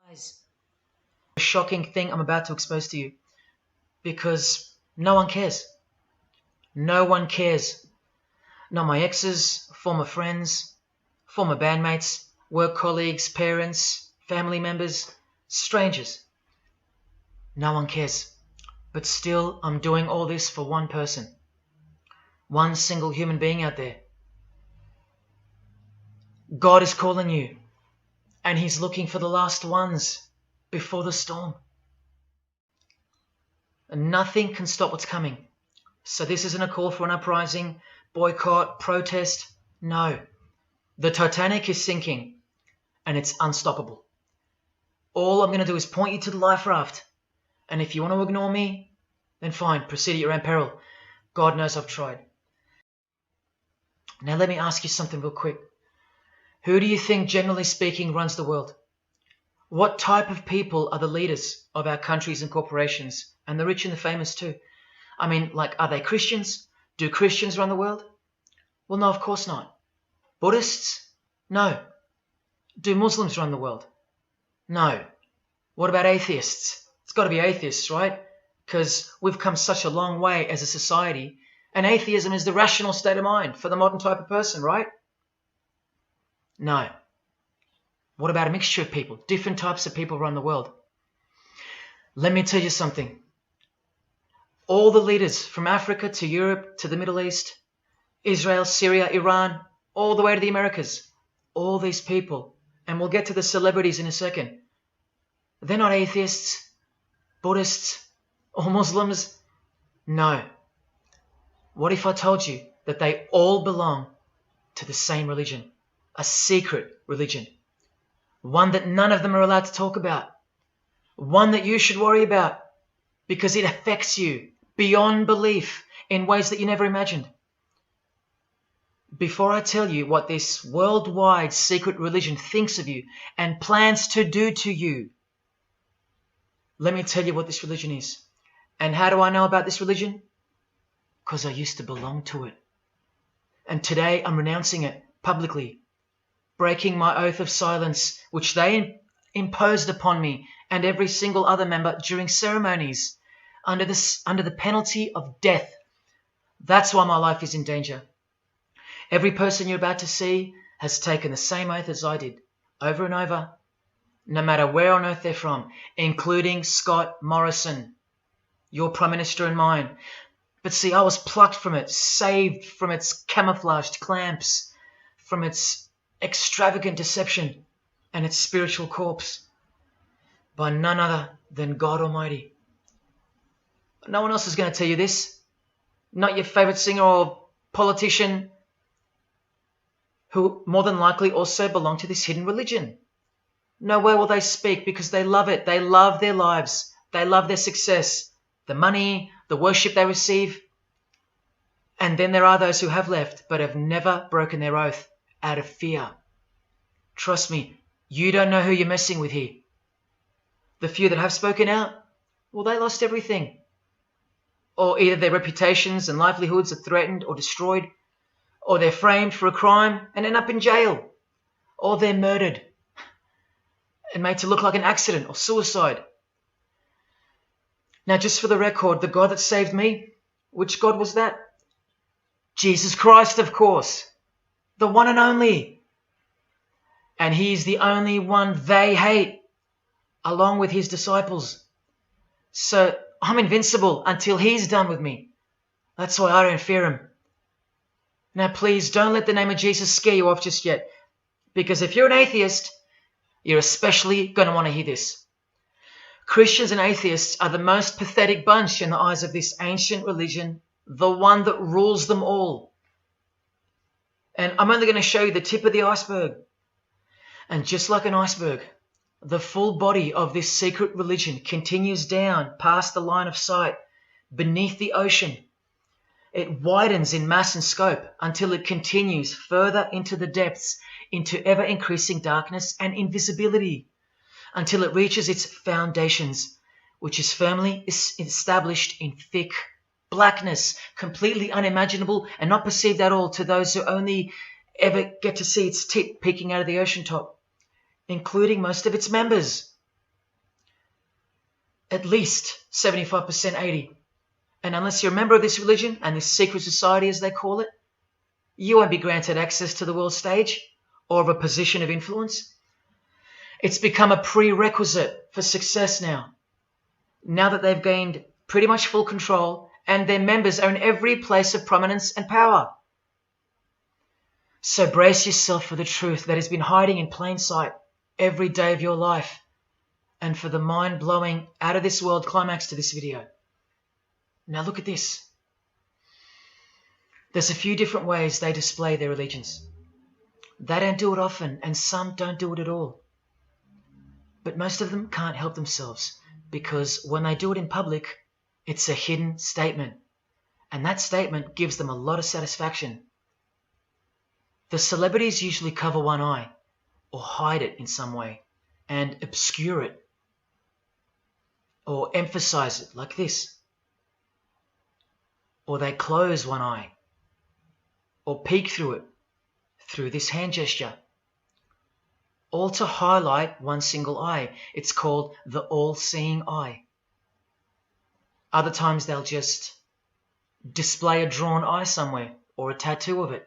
A shocking thing I'm about to expose to you, because no one cares. No one cares. Not my exes, former friends, former bandmates, work colleagues, parents, family members, strangers. No one cares. But still, I'm doing all this for one person. One single human being out there. God is calling you, and He's looking for the last ones before the storm. And nothing can stop what's coming. So this isn't a call for an uprising, boycott, protest. No. The Titanic is sinking, and it's unstoppable. All I'm going to do is point you to the life raft. And if you want to ignore me, then fine, proceed at your own peril. God knows I've tried. Now let me ask you something real quick. Who do you think, generally speaking, runs the world? What type of people are the leaders of our countries and corporations? And the rich and the famous too. I mean, are they Christians? Do Christians run the world? Well, no, of course not. Buddhists? No. Do Muslims run the world? No. What about atheists? It's got to be atheists, right? Because we've come such a long way as a society, and atheism is the rational state of mind for the modern type of person, right? No. What about a mixture of people? Different types of people run the world. Let me tell you something. All the leaders from Africa to Europe to the Middle East, Israel, Syria, Iran, all the way to the Americas, all these people, and we'll get to the celebrities in a second, they're not atheists, Buddhists, or Muslims. No. What if I told you that they all belong to the same religion, a secret religion, one that none of them are allowed to talk about, one that you should worry about because it affects you beyond belief in ways that you never imagined? Before I tell you what this worldwide secret religion thinks of you and plans to do to you, let me tell you what this religion is. And how do I know about this religion? Because I used to belong to it. And today I'm renouncing it publicly, breaking my oath of silence, which they imposed upon me and every single other member during ceremonies under the penalty of death. That's why my life is in danger. Every person you're about to see has taken the same oath as I did, over and over, no matter where on earth they're from, including Scott Morrison, your Prime Minister and mine. But see, I was plucked from it, saved from its camouflaged clamps, from its extravagant deception and its spiritual corpse, by none other than God Almighty. No one else is going to tell you this. Not your favorite singer or politician, who more than likely also belong to this hidden religion. Nowhere will they speak because they love it. They love their lives. They love their success, the money, the worship they receive. And then there are those who have left but have never broken their oath out of fear. Trust me, you don't know who you're messing with here. The few that have spoken out, well, they lost everything. Or either their reputations and livelihoods are threatened or destroyed, or they're framed for a crime and end up in jail, or they're murdered and made to look like an accident or suicide. Now, just for the record, the God that saved me, which God was that? Jesus Christ, of course, the one and only. And He's the only one they hate, along with His disciples. So I'm invincible until He's done with me. That's why I don't fear Him. Now, please don't let the name of Jesus scare you off just yet, because if you're an atheist, you're especially going to want to hear this. Christians and atheists are the most pathetic bunch in the eyes of this ancient religion, the one that rules them all. And I'm only going to show you the tip of the iceberg. And just like an iceberg, the full body of this secret religion continues down past the line of sight, beneath the ocean. It widens in mass and scope until it continues further into the depths, into ever-increasing darkness and invisibility, until it reaches its foundations, which is firmly established in thick blackness, completely unimaginable and not perceived at all to those who only ever get to see its tip peeking out of the ocean top, including most of its members. At least 75%, 80%. And unless you're a member of this religion and this secret society, as they call it, you won't be granted access to the world stage or of a position of influence. It's become a prerequisite for success now. Now that they've gained pretty much full control and their members are in every place of prominence and power. So brace yourself for the truth that has been hiding in plain sight every day of your life and for the mind-blowing, out-of-this-world climax to this video. Now look at this. There's a few different ways they display their allegiance. They don't do it often, and some don't do it at all. But most of them can't help themselves, because when they do it in public, it's a hidden statement. And that statement gives them a lot of satisfaction. The celebrities usually cover one eye, or hide it in some way, and obscure it, or emphasize it like this. Or they close one eye, or peek through it, through this hand gesture. All to highlight one single eye. It's called the all-seeing eye. Other times they'll just display a drawn eye somewhere, or a tattoo of it.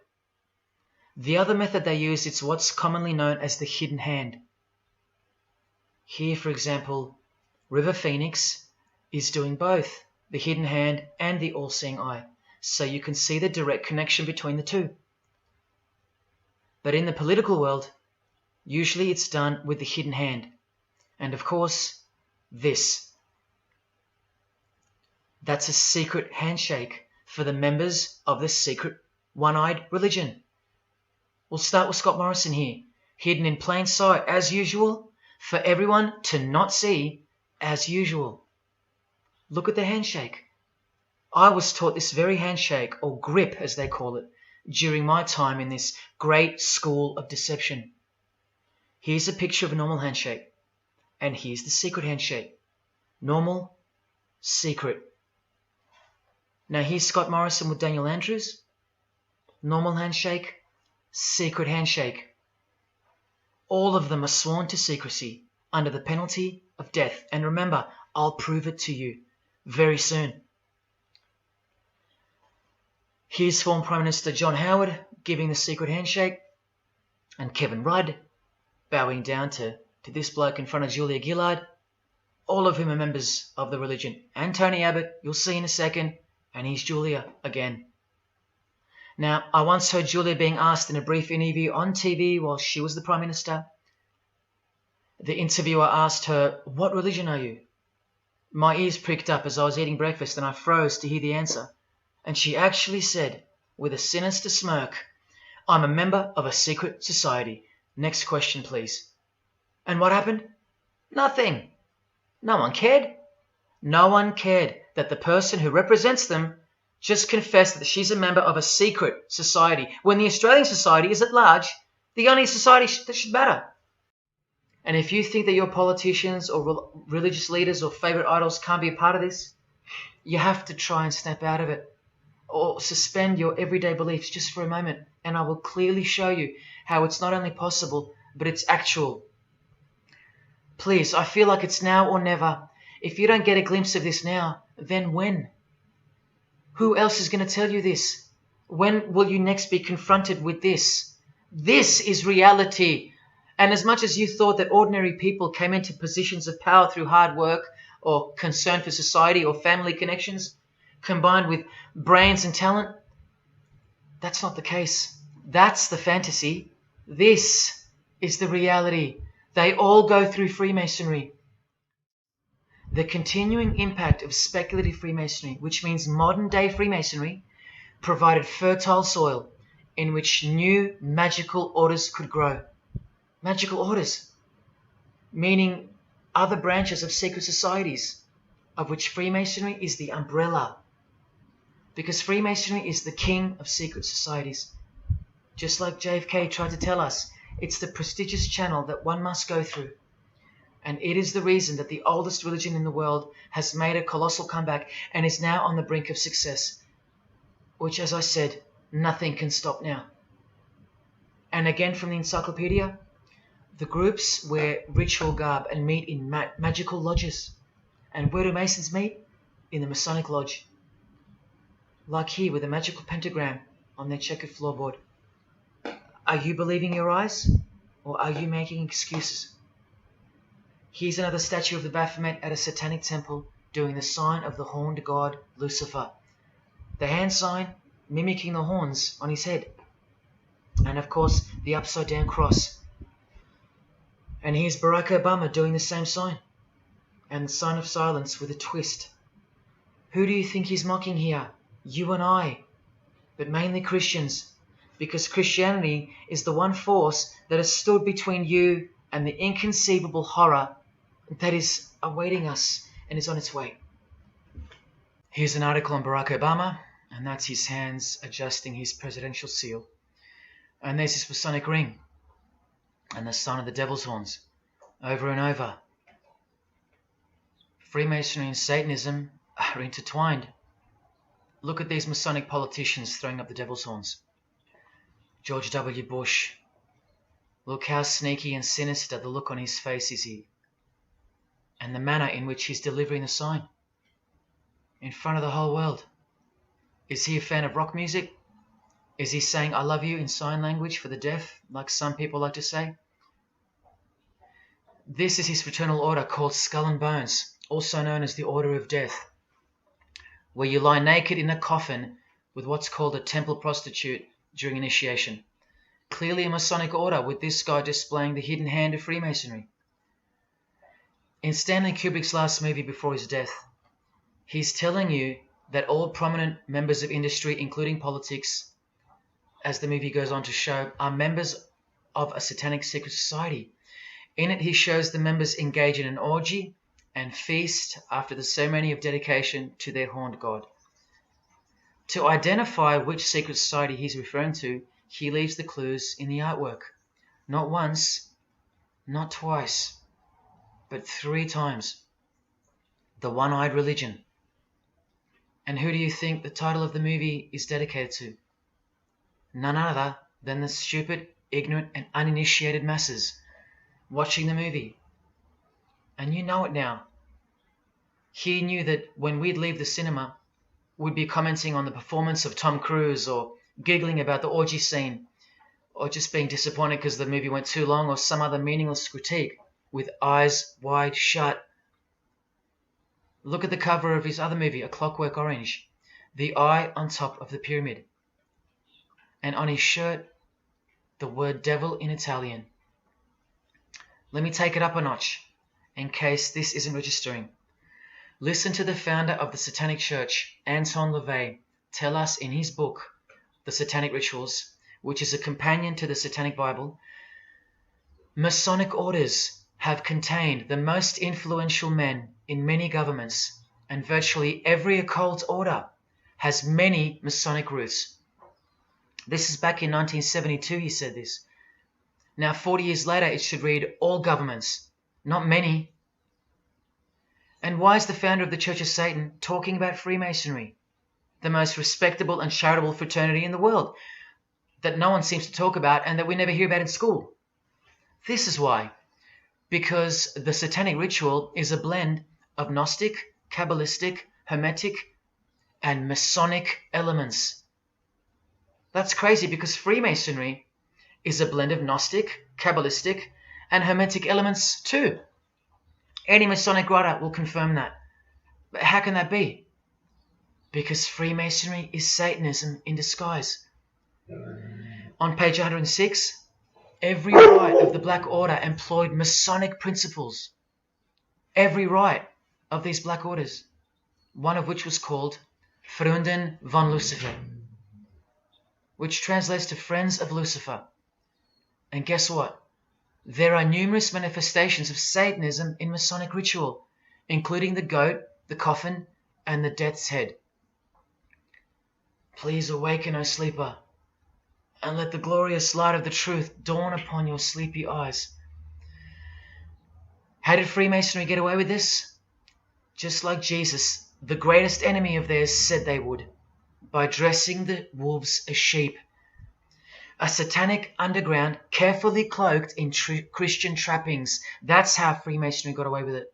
The other method they use is what's commonly known as the hidden hand. Here, for example, River Phoenix is doing both, the hidden hand and the all-seeing eye, so you can see the direct connection between the two. But in the political world, usually it's done with the hidden hand. And of course, this. That's a secret handshake for the members of the secret one-eyed religion. We'll start with Scott Morrison here, hidden in plain sight as usual, for everyone to not see as usual. Look at the handshake. I was taught this very handshake, or grip as they call it, during my time in this great school of deception. Here's a picture of a normal handshake, and here's the secret handshake. Normal, secret. Now here's Scott Morrison with Daniel Andrews. Normal handshake, secret handshake. All of them are sworn to secrecy under the penalty of death. And remember, I'll prove it to you very soon. Here's former Prime Minister John Howard giving the secret handshake, and Kevin Rudd bowing down to this bloke in front of Julia Gillard, all of whom are members of the religion. And Tony Abbott, you'll see in a second, and here's Julia again. Now, I once heard Julia being asked in a brief interview on TV while she was the Prime Minister. The interviewer asked her, "What religion are you?" My ears pricked up as I was eating breakfast and I froze to hear the answer. And she actually said, with a sinister smirk, "I'm a member of a secret society. Next question, please." And what happened? Nothing. No one cared. No one cared that the person who represents them just confessed that she's a member of a secret society, when the Australian society is at large the only society that should matter. And if you think that your politicians or religious leaders or favourite idols can't be a part of this, you have to try and snap out of it, or suspend your everyday beliefs just for a moment, and I will clearly show you how it's not only possible, but it's actual. Please, I feel like it's now or never. If you don't get a glimpse of this now, then when? Who else is going to tell you this? When will you next be confronted with this? This is reality. And as much as you thought that ordinary people came into positions of power through hard work or concern for society or family connections, combined with brains and talent, that's not the case. That's the fantasy. This is the reality. They all go through Freemasonry. The continuing impact of speculative Freemasonry, which means modern-day Freemasonry, provided fertile soil in which new magical orders could grow. Magical orders, meaning other branches of secret societies, of which Freemasonry is the umbrella. Because Freemasonry is the king of secret societies. Just like JFK tried to tell us, it's the prestigious channel that one must go through. And it is the reason that the oldest religion in the world has made a colossal comeback and is now on the brink of success, which, as I said, nothing can stop now. And again from the encyclopedia, the groups wear ritual garb and meet in magical lodges. And where do Masons meet? In the Masonic Lodge. Like here with a magical pentagram on their checkered floorboard. Are you believing your eyes? Or are you making excuses? Here's another statue of the Baphomet at a satanic temple doing the sign of the horned god Lucifer. The hand sign mimicking the horns on his head. And of course, the upside down cross. And here's Barack Obama doing the same sign. And the sign of silence with a twist. Who do you think he's mocking here? You and I. But mainly Christians. Because Christianity is the one force that has stood between you and the inconceivable horror that is awaiting us and is on its way. Here's an article on Barack Obama, and that's his hands adjusting his presidential seal. And there's his Masonic ring, and the sign of the devil's horns, over and over. Freemasonry and Satanism are intertwined. Look at these Masonic politicians throwing up the devil's horns. George W. Bush. Look how sneaky and sinister the look on his face is here. And the manner in which he's delivering the sign. In front of the whole world. Is he a fan of rock music? Is he saying I love you in sign language for the deaf, like some people like to say? This is his fraternal order called Skull and Bones, also known as the Order of Death, where you lie naked in a coffin with what's called a temple prostitute during initiation. Clearly a Masonic order, with this guy displaying the hidden hand of Freemasonry. In Stanley Kubrick's last movie before his death, he's telling you that all prominent members of industry, including politics, as the movie goes on to show, are members of a satanic secret society. In it, he shows the members engage in an orgy and feast after the ceremony of dedication to their horned god. To identify which secret society he's referring to, he leaves the clues in the artwork. Not once, not twice, but 3 times. The One-Eyed Religion. And who do you think the title of the movie is dedicated to? None other than the stupid, ignorant, and uninitiated masses watching the movie. And you know it now. He knew that when we'd leave the cinema, we'd be commenting on the performance of Tom Cruise, or giggling about the orgy scene, or just being disappointed because the movie went too long, or some other meaningless critique, with eyes wide shut. Look at the cover of his other movie, A Clockwork Orange. The eye on top of the pyramid. And on his shirt, the word devil in Italian. Let me take it up a notch, in case this isn't registering. Listen to the founder of the Satanic Church, Anton LaVey, tell us in his book, The Satanic Rituals, which is a companion to the Satanic Bible, Masonic orders have contained the most influential men in many governments, and virtually every occult order has many Masonic roots. This is back in 1972 he said this. Now 40 years later it should read all governments, not many. And why is the founder of the Church of Satan talking about Freemasonry, the most respectable and charitable fraternity in the world, that no one seems to talk about and that we never hear about in school? This is why. Because the Satanic Ritual is a blend of Gnostic, Kabbalistic, Hermetic, and Masonic elements. That's crazy, because Freemasonry is a blend of Gnostic, Kabbalistic, and Hermetic elements too. Any Masonic writer will confirm that. But how can that be? Because Freemasonry is Satanism in disguise. On page 106, every rite of the Black Order employed Masonic principles. Every rite of these Black Orders, one of which was called Freunden von Lucifer, which translates to Friends of Lucifer. And guess what? There are numerous manifestations of Satanism in Masonic ritual, including the goat, the coffin, and the death's head. Please awaken, O sleeper, and let the glorious light of the truth dawn upon your sleepy eyes. How did Freemasonry get away with this? Just like Jesus, the greatest enemy of theirs, said they would, by dressing the wolves as sheep. A satanic underground carefully cloaked in Christian trappings. That's how Freemasonry got away with it.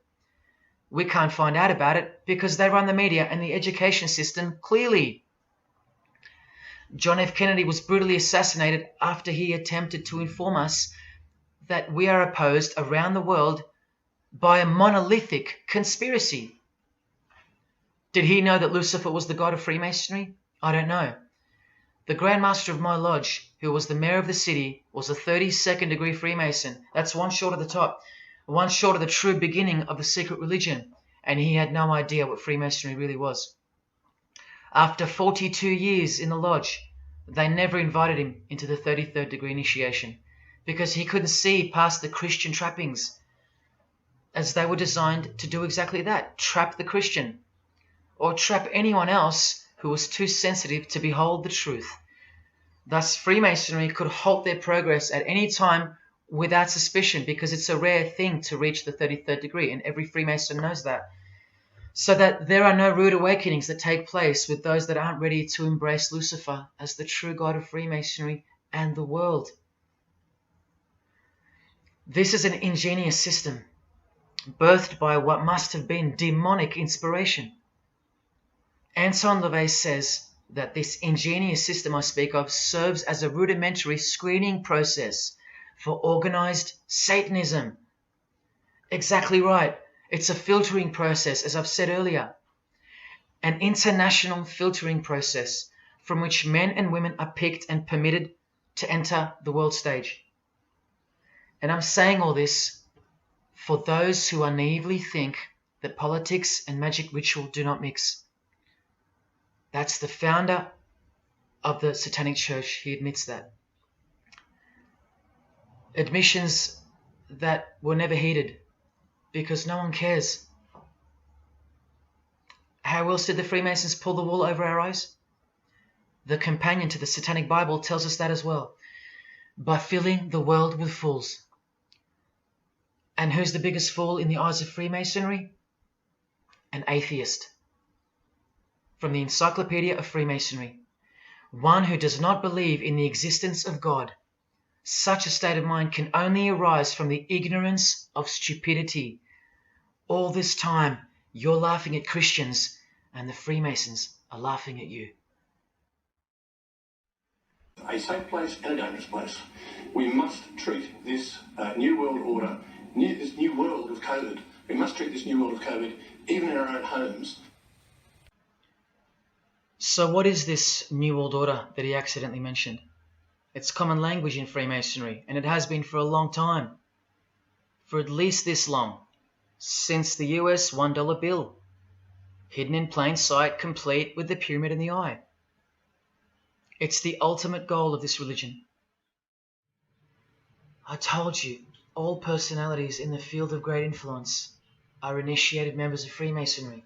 We can't find out about it because they run the media and the education system clearly. John F. Kennedy was brutally assassinated after he attempted to inform us that we are opposed around the world by a monolithic conspiracy. Did he know that Lucifer was the god of Freemasonry? I don't know. The Grand Master of my lodge, who was the mayor of the city, was a 32nd degree Freemason. That's one short of the top, one short of the true beginning of the secret religion, and he had no idea what Freemasonry really was. After 42 years in the lodge, they never invited him into the 33rd degree initiation because he couldn't see past the Christian trappings, as they were designed to do exactly that, trap the Christian, or trap anyone else who was too sensitive to behold the truth. Thus, Freemasonry could halt their progress at any time without suspicion because it's a rare thing to reach the 33rd degree, and every Freemason knows that. So that there are no rude awakenings that take place with those that aren't ready to embrace Lucifer as the true god of Freemasonry and the world. This is an ingenious system, birthed by what must have been demonic inspiration. Anton LaVey says that this ingenious system I speak of serves as a rudimentary screening process for organized Satanism. Exactly right. It's a filtering process, as I've said earlier. An international filtering process from which men and women are picked and permitted to enter the world stage. And I'm saying all this for those who naively think that politics and magic ritual do not mix. That's the founder of the Satanic Church. He admits that. Admissions that were never heeded because no one cares. How else did the Freemasons pull the wool over our eyes? The companion to the Satanic Bible tells us that as well. By filling the world with fools. And who's the biggest fool in the eyes of Freemasonry? An atheist. From the Encyclopedia of Freemasonry. One who does not believe in the existence of God. Such a state of mind can only arise from the ignorance of stupidity. All this time, you're laughing at Christians, and the Freemasons are laughing at you. A safe place and a dangerous place. We must treat this new world order, this new world of COVID, we must treat this new world of COVID even in our own homes. So what is this New World Order that he accidentally mentioned? It's common language in Freemasonry, and it has been for a long time. For at least this long. Since the US $1 bill. Hidden in plain sight, complete with the pyramid in the eye. It's the ultimate goal of this religion. I told you, all personalities in the field of great influence are initiated members of Freemasonry.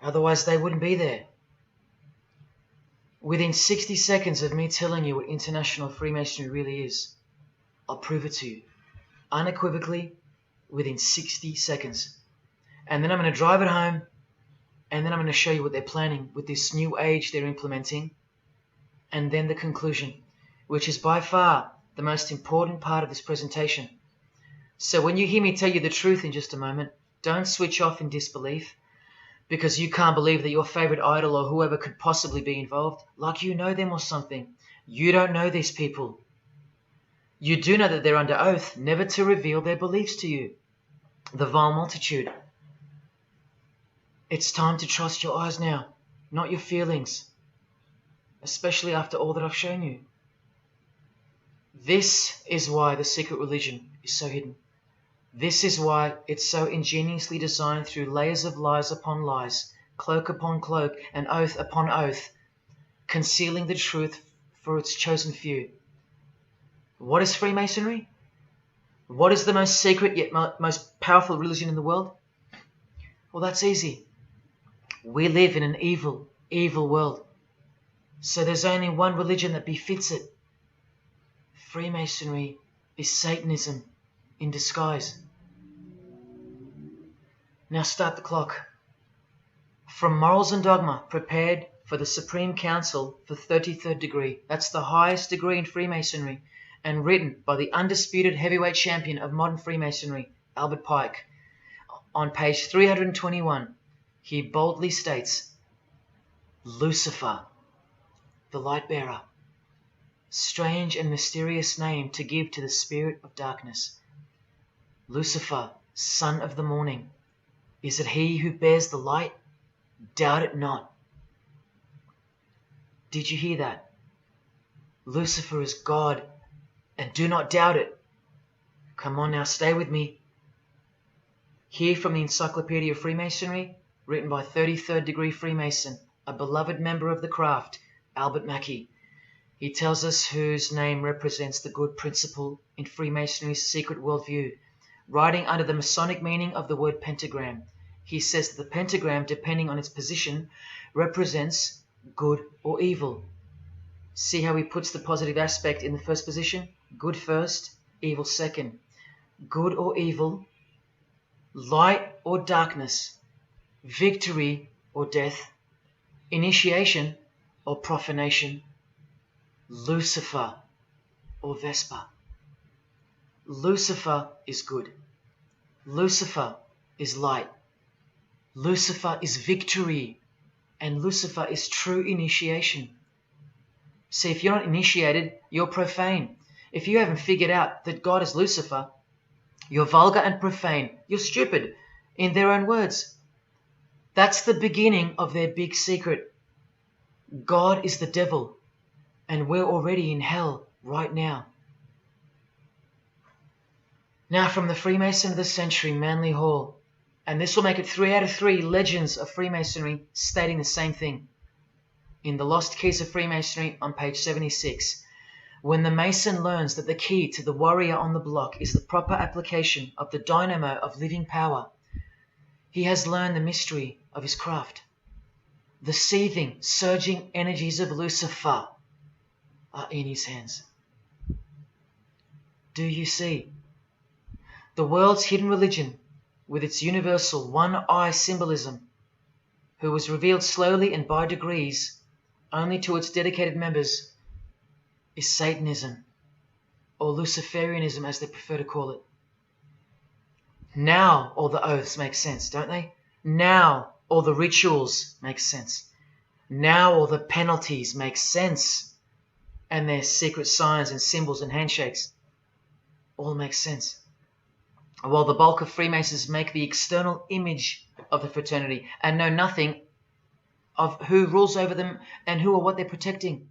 Otherwise they wouldn't be there. Within 60 seconds of me telling you what international Freemasonry really is, I'll prove it to you. Unequivocally, within 60 seconds. And then I'm going to drive it home, and then I'm going to show you what they're planning with this new age they're implementing, and then the conclusion, which is by far the most important part of this presentation. So when you hear me tell you the truth in just a moment, don't switch off in disbelief, because you can't believe that your favorite idol or whoever could possibly be involved, like you know them or something. You don't know these people. You do know that they're under oath never to reveal their beliefs to you. The vile multitude. It's time to trust your eyes now, not your feelings, especially after all that I've shown you. This is why the secret religion is so hidden. This is why it's so ingeniously designed through layers of lies upon lies, cloak upon cloak, and oath upon oath, concealing the truth for its chosen few. What is Freemasonry? What is the most secret yet most powerful religion in the world? Well, that's easy. We live in an evil, evil world. So there's only one religion that befits it. Freemasonry is Satanism in disguise. Now start the clock. From Morals and Dogma, prepared for the Supreme Council for 33rd degree. That's the highest degree in Freemasonry, and written by the undisputed heavyweight champion of modern Freemasonry, Albert Pike. On page 321, he boldly states, Lucifer, the light bearer. Strange and mysterious name to give to the spirit of darkness. Lucifer, son of the morning. Is it he who bears the light? Doubt it not. Did you hear that? Lucifer is God, and do not doubt it. Come on now, stay with me. Here from the Encyclopedia of Freemasonry, written by 33rd degree Freemason, a beloved member of the craft, Albert Mackey. He tells us whose name represents the good principle in Freemasonry's secret worldview. Writing under the Masonic meaning of the word pentagram, he says that the pentagram, depending on its position, represents good or evil. See how he puts the positive aspect in the first position? Good first, evil second. Good or evil, light or darkness, victory or death, initiation or profanation, Lucifer or Vesper. Lucifer is good. Lucifer is light. Lucifer is victory. And Lucifer is true initiation. See, if you're not initiated, you're profane. If you haven't figured out that God is Lucifer, you're vulgar and profane. You're stupid, in their own words. That's the beginning of their big secret. God is the devil, and we're already in hell right now. Now from the Freemason of the Century, Manly Hall, and this will make it 3 out of 3 legends of Freemasonry stating the same thing. In The Lost Keys of Freemasonry on page 76, when the Mason learns that the key to the warrior on the block is the proper application of the dynamo of living power, he has learned the mystery of his craft. The seething, surging energies of Lucifer are in his hands. Do you see? The world's hidden religion, with its universal one-eye symbolism, who was revealed slowly and by degrees only to its dedicated members, is Satanism, or Luciferianism as they prefer to call it. Now all the oaths make sense, don't they? Now all the rituals make sense. Now all the penalties make sense. And their secret signs and symbols and handshakes all make sense. While the bulk of Freemasons make the external image of the fraternity and know nothing of who rules over them and who or what they're protecting.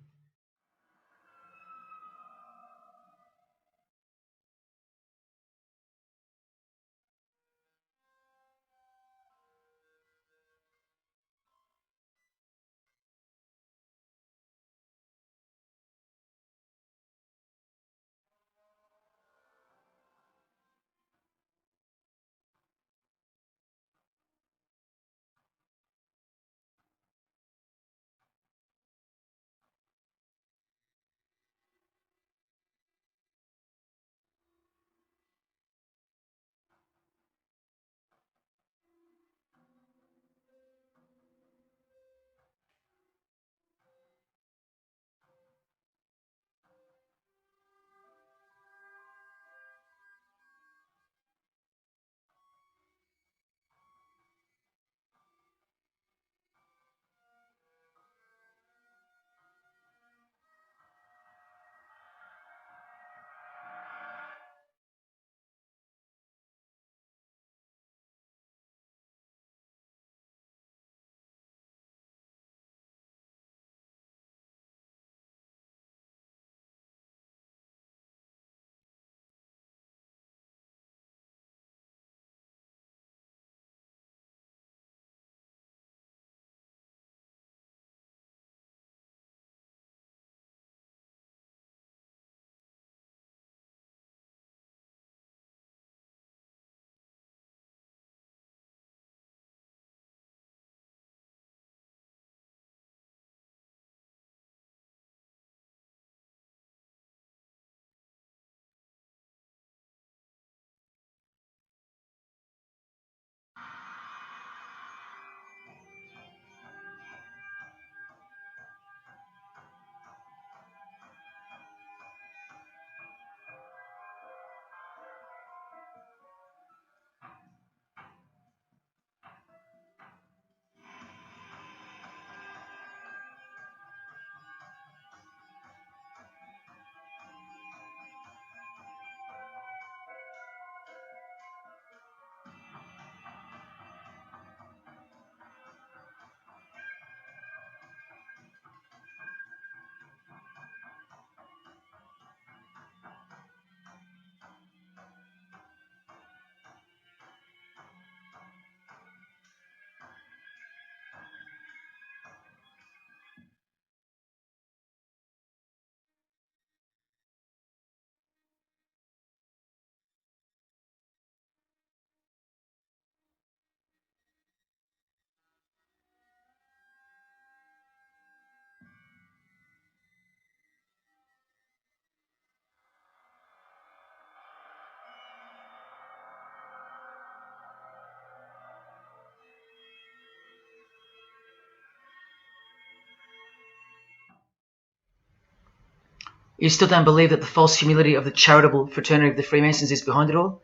You still don't believe that the false humility of the charitable fraternity of the Freemasons is behind it all?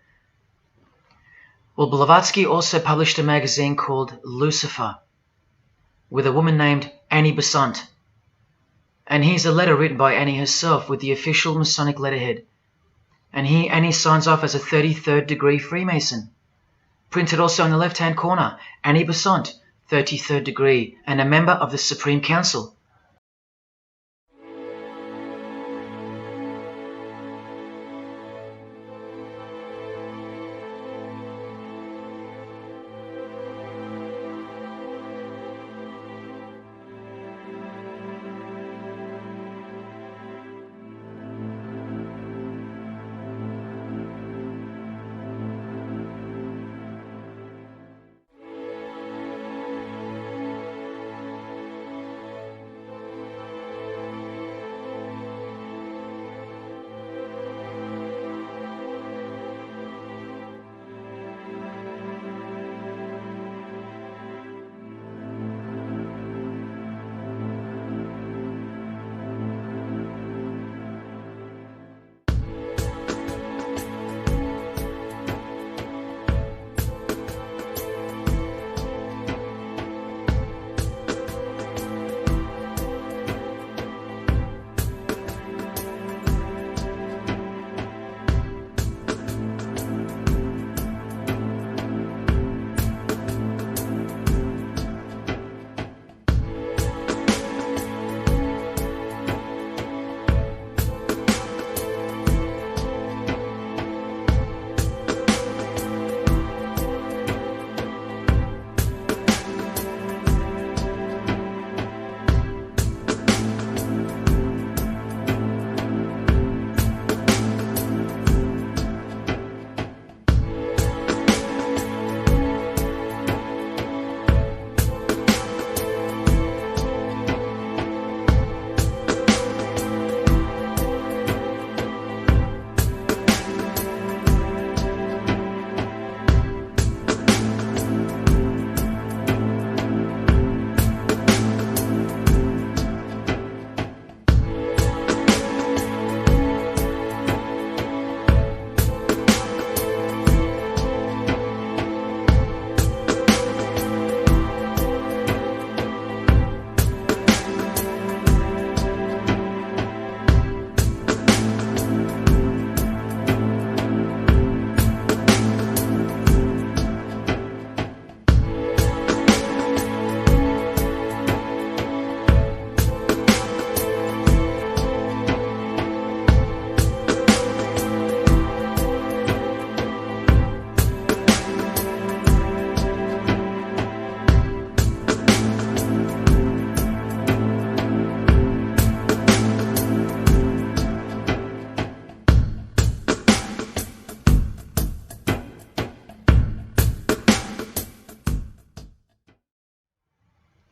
Well, Blavatsky also published a magazine called Lucifer with a woman named Annie Besant. And here's a letter written by Annie herself with the official Masonic letterhead. And here Annie signs off as a 33rd degree Freemason. Printed also in the left-hand corner, Annie Besant, 33rd degree, and a member of the Supreme Council.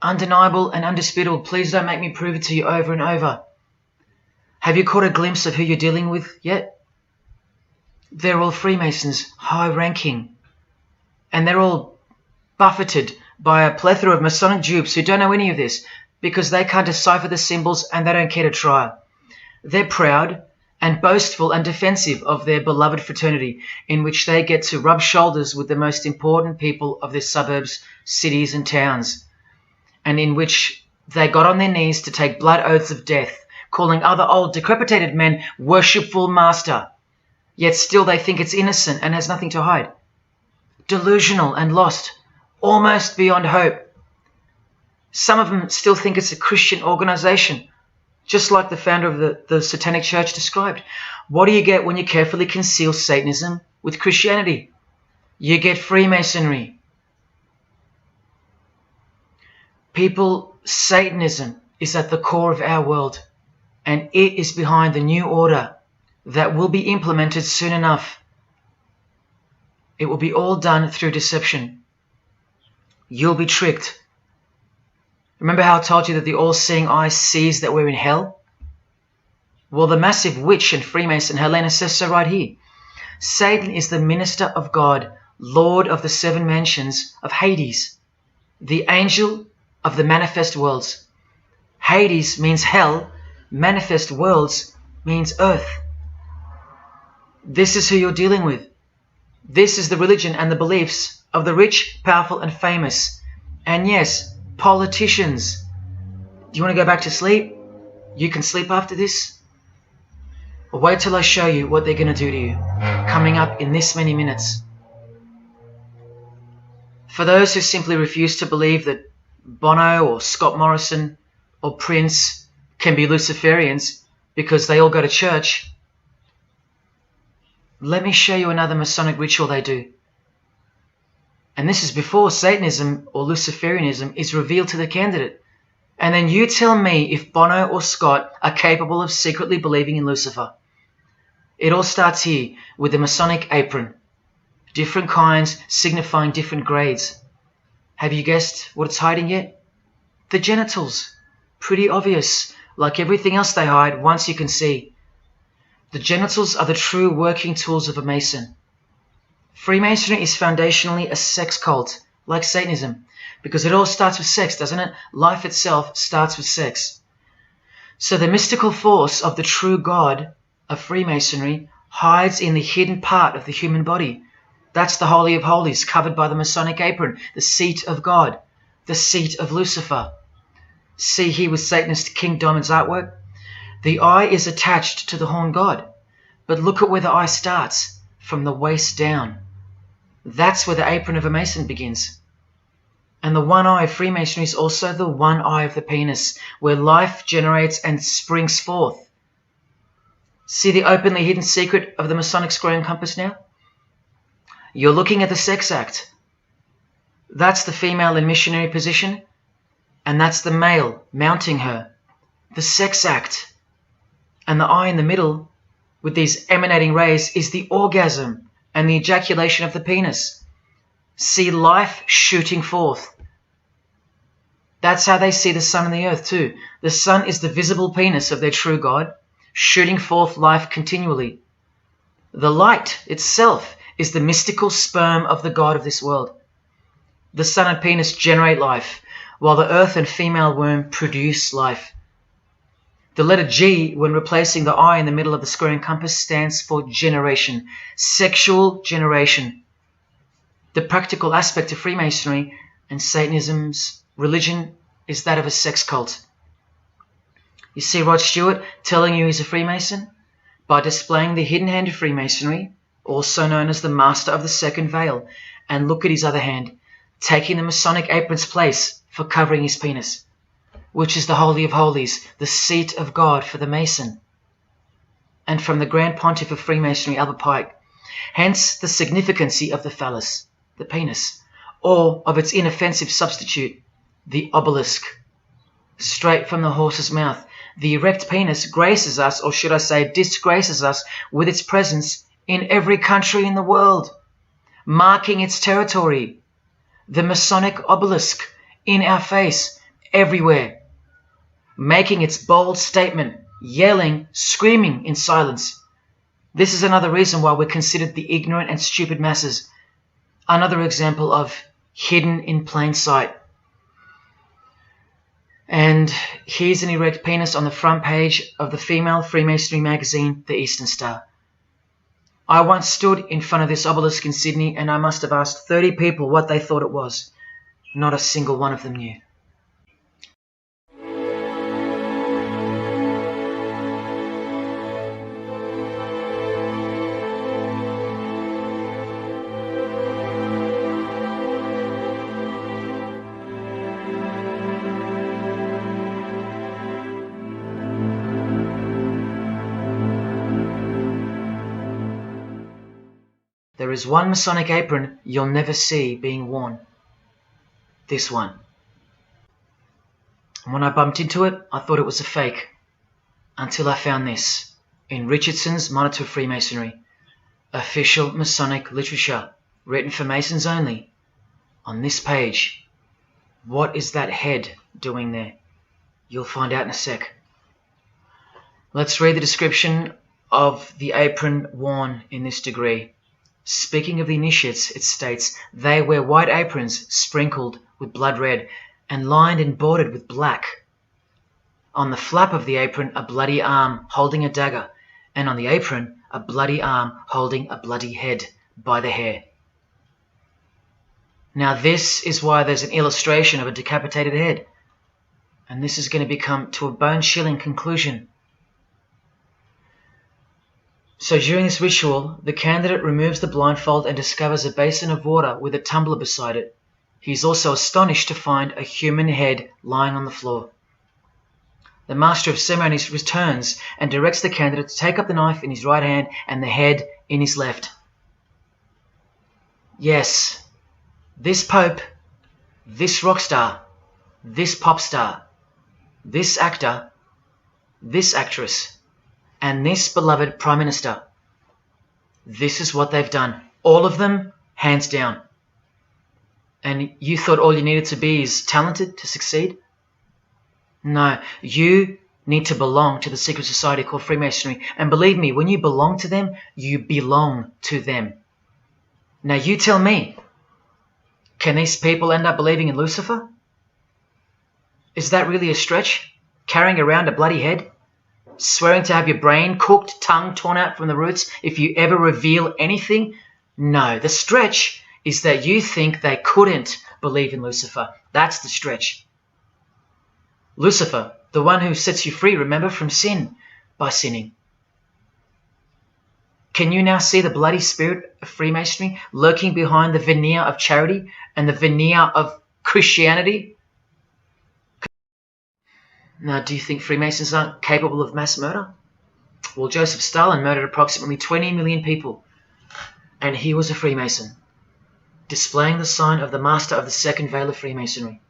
Undeniable and undisputable. Please don't make me prove it to you over and over. Have you caught a glimpse of who you're dealing with yet? They're all Freemasons, high-ranking. And they're all buffeted by a plethora of Masonic dupes who don't know any of this because they can't decipher the symbols and they don't care to try. They're proud and boastful and defensive of their beloved fraternity, in which they get to rub shoulders with the most important people of their suburbs, cities and towns, and in which they got on their knees to take blood oaths of death, calling other old decrepitated men worshipful master, yet still they think it's innocent and has nothing to hide. Delusional and lost, almost beyond hope. Some of them still think it's a Christian organization, just like the founder of the Satanic Church described. What do you get when you carefully conceal Satanism with Christianity? You get Freemasonry. People, Satanism is at the core of our world, and it is behind the new order that will be implemented soon enough. It will be all done through deception. You'll be tricked. Remember how I told you that the all-seeing eye sees that we're in hell? Well, the massive witch and Freemason Helena says so right here. Satan is the minister of God, Lord of the seven mansions of Hades, the angel of the manifest worlds. Hades means hell, manifest worlds means earth. This is who you're dealing with. This is the religion and the beliefs of the rich, powerful, and famous. And yes, politicians. Do you want to go back to sleep? You can sleep after this. Or wait till I show you what they're going to do to you, coming up in this many minutes. For those who simply refuse to believe that Bono or Scott Morrison or Prince can be Luciferians because they all go to church, let me show you another Masonic ritual they do. And this is before Satanism or Luciferianism is revealed to the candidate. And then you tell me if Bono or Scott are capable of secretly believing in Lucifer. It all starts here with the Masonic apron. Different kinds signifying different grades. Have you guessed what it's hiding yet? The genitals. Pretty obvious. Like everything else they hide, once you can see. The genitals are the true working tools of a Mason. Freemasonry is foundationally a sex cult, like Satanism, because it all starts with sex, doesn't it? Life itself starts with sex. So the mystical force of the true God of Freemasonry hides in the hidden part of the human body. That's the Holy of Holies, covered by the Masonic apron, the seat of God, the seat of Lucifer. See here with Satanist King Diamond's artwork? The eye is attached to the horn god, but look at where the eye starts, from the waist down. That's where the apron of a Mason begins. And the one eye of Freemasonry is also the one eye of the penis, where life generates and springs forth. See the openly hidden secret of the Masonic square and compass now? You're looking at the sex act. That's the female in missionary position, and that's the male mounting her. The sex act. And the eye in the middle, with these emanating rays, is the orgasm and the ejaculation of the penis. See life shooting forth. That's how they see the sun and the earth too. The sun is the visible penis of their true God, shooting forth life continually. The light itself is the mystical sperm of the God of this world. The sun and penis generate life, while the earth and female womb produce life. The letter G, when replacing the I in the middle of the square and compass, stands for generation, sexual generation. The practical aspect of Freemasonry and Satanism's religion is that of a sex cult. You see Rod Stewart telling you he's a Freemason? By displaying the hidden hand of Freemasonry, also known as the Master of the Second Veil, and look at his other hand, taking the Masonic apron's place for covering his penis, which is the Holy of Holies, the seat of God for the Mason. And from the Grand Pontiff of Freemasonry, Albert Pike, hence the significancy of the phallus, the penis, or of its inoffensive substitute, the obelisk. Straight from the horse's mouth, the erect penis graces us, or should I say disgraces us, with its presence in every country in the world, marking its territory. The Masonic obelisk in our face, everywhere, making its bold statement, yelling, screaming in silence. This is another reason why we're considered the ignorant and stupid masses. Another example of hidden in plain sight. And here's an erect penis on the front page of the female Freemasonry magazine, The Eastern Star. I once stood in front of this obelisk in Sydney, and I must have asked 30 people what they thought it was. Not a single one of them knew. There is one Masonic apron you'll never see being worn. This one. And when I bumped into it, I thought it was a fake. Until I found this in Richardson's Monitor of Freemasonry, official Masonic literature, written for Masons only. On this page, what is that head doing there? You'll find out in a sec. Let's read the description of the apron worn in this degree. Speaking of the initiates, it states, they wear white aprons sprinkled with blood red and lined and bordered with black. On the flap of the apron, a bloody arm holding a dagger and on the apron a bloody arm holding a bloody head by the hair. Now this is why there's an illustration of a decapitated head, and this is going to become to a bone-chilling conclusion. So during this ritual, the candidate removes the blindfold and discovers a basin of water with a tumbler beside it. He is also astonished to find a human head lying on the floor. The master of ceremonies returns and directs the candidate to take up the knife in his right hand and the head in his left. Yes, this pope, this rock star, this pop star, this actor, this actress, and this beloved prime minister, this is what they've done. All of them, hands down. And you thought all you needed to be is talented to succeed? No, you need to belong to the secret society called Freemasonry. And believe me, when you belong to them, you belong to them. Now you tell me, can these people end up believing in Lucifer? Is that really a stretch? Carrying around a bloody head? Swearing to have your brain cooked, tongue torn out from the roots if you ever reveal anything? No, the stretch is that you think they couldn't believe in Lucifer. That's the stretch. Lucifer, the one who sets you free, remember, from sin by sinning. Can you now see the bloody spirit of Freemasonry lurking behind the veneer of charity and the veneer of Christianity? Now, do you think Freemasons aren't capable of mass murder? Well, Joseph Stalin murdered approximately 20 million people, and he was a Freemason, displaying the sign of the master of the second veil of Freemasonry.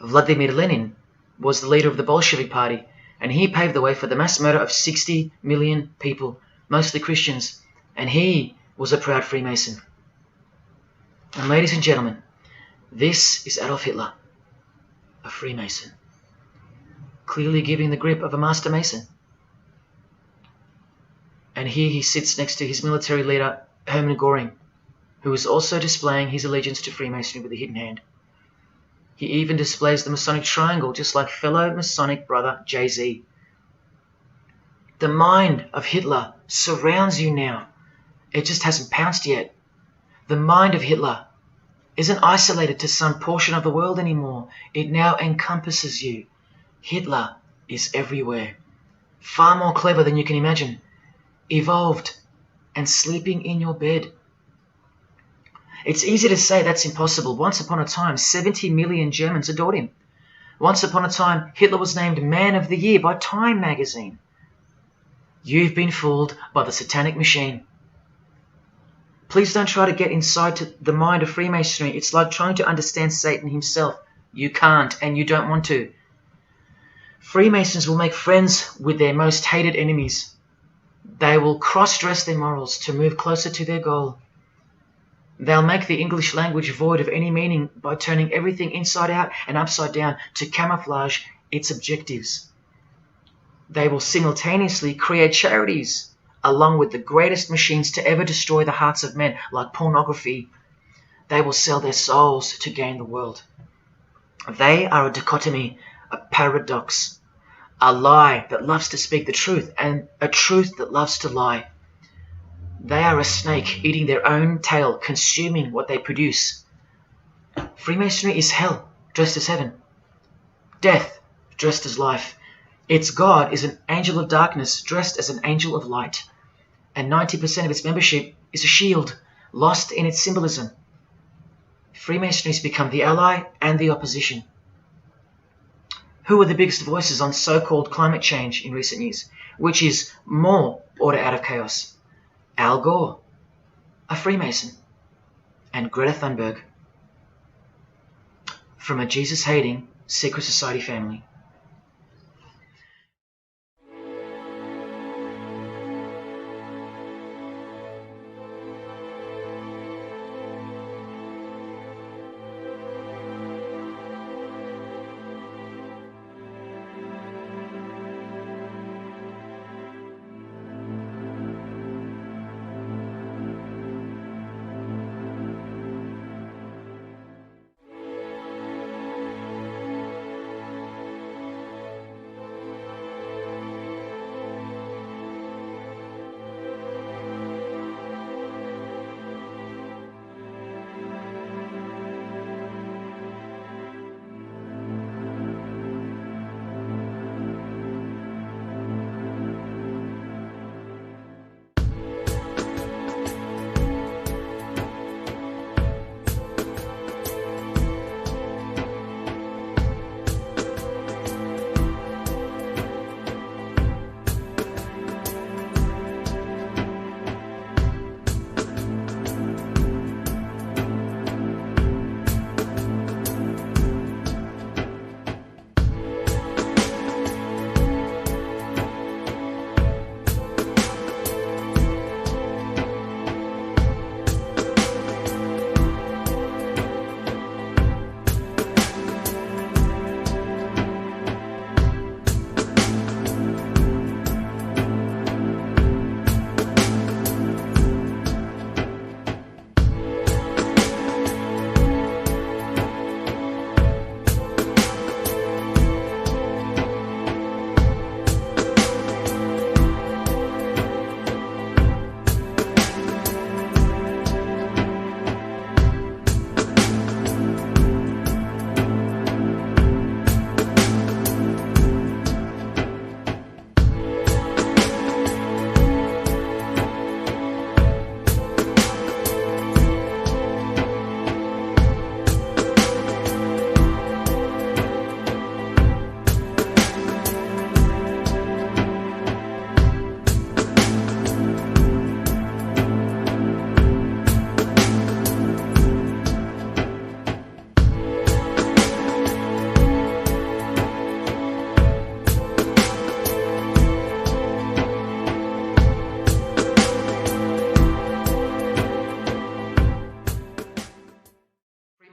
Vladimir Lenin was the leader of the Bolshevik Party, and he paved the way for the mass murder of 60 million people, mostly Christians, and he was a proud Freemason. And ladies and gentlemen, this is Adolf Hitler, a Freemason, clearly giving the grip of a master mason. And here he sits next to his military leader, Hermann Göring, who is also displaying his allegiance to Freemasonry with a hidden hand. He even displays the Masonic triangle, just like fellow Masonic brother Jay-Z. The mind of Hitler surrounds you now. It just hasn't pounced yet. The mind of Hitler isn't isolated to some portion of the world anymore. It now encompasses you. Hitler is everywhere. Far more clever than you can imagine. Evolved and sleeping in your bed. It's easy to say that's impossible. Once upon a time, 70 million Germans adored him. Once upon a time, Hitler was named Man of the Year by Time magazine. You've been fooled by the satanic machine. Please don't try to get inside to the mind of Freemasonry. It's like trying to understand Satan himself. You can't, and you don't want to. Freemasons will make friends with their most hated enemies. They will cross-dress their morals to move closer to their goal. They'll make the English language void of any meaning by turning everything inside out and upside down to camouflage its objectives. They will simultaneously create charities along with the greatest machines to ever destroy the hearts of men, like pornography. They will sell their souls to gain the world. They are a dichotomy, a paradox, a lie that loves to speak the truth and a truth that loves to lie. They are a snake eating their own tail, consuming what they produce. Freemasonry is hell dressed as heaven. Death dressed as life. Its God is an angel of darkness dressed as an angel of light. And 90% of its membership is a shield, lost in its symbolism. Freemasonry has become the ally and the opposition. Who are the biggest voices on so-called climate change in recent years? Which is more order out of chaos? Al Gore, a Freemason, and Greta Thunberg, from a Jesus-hating secret society family.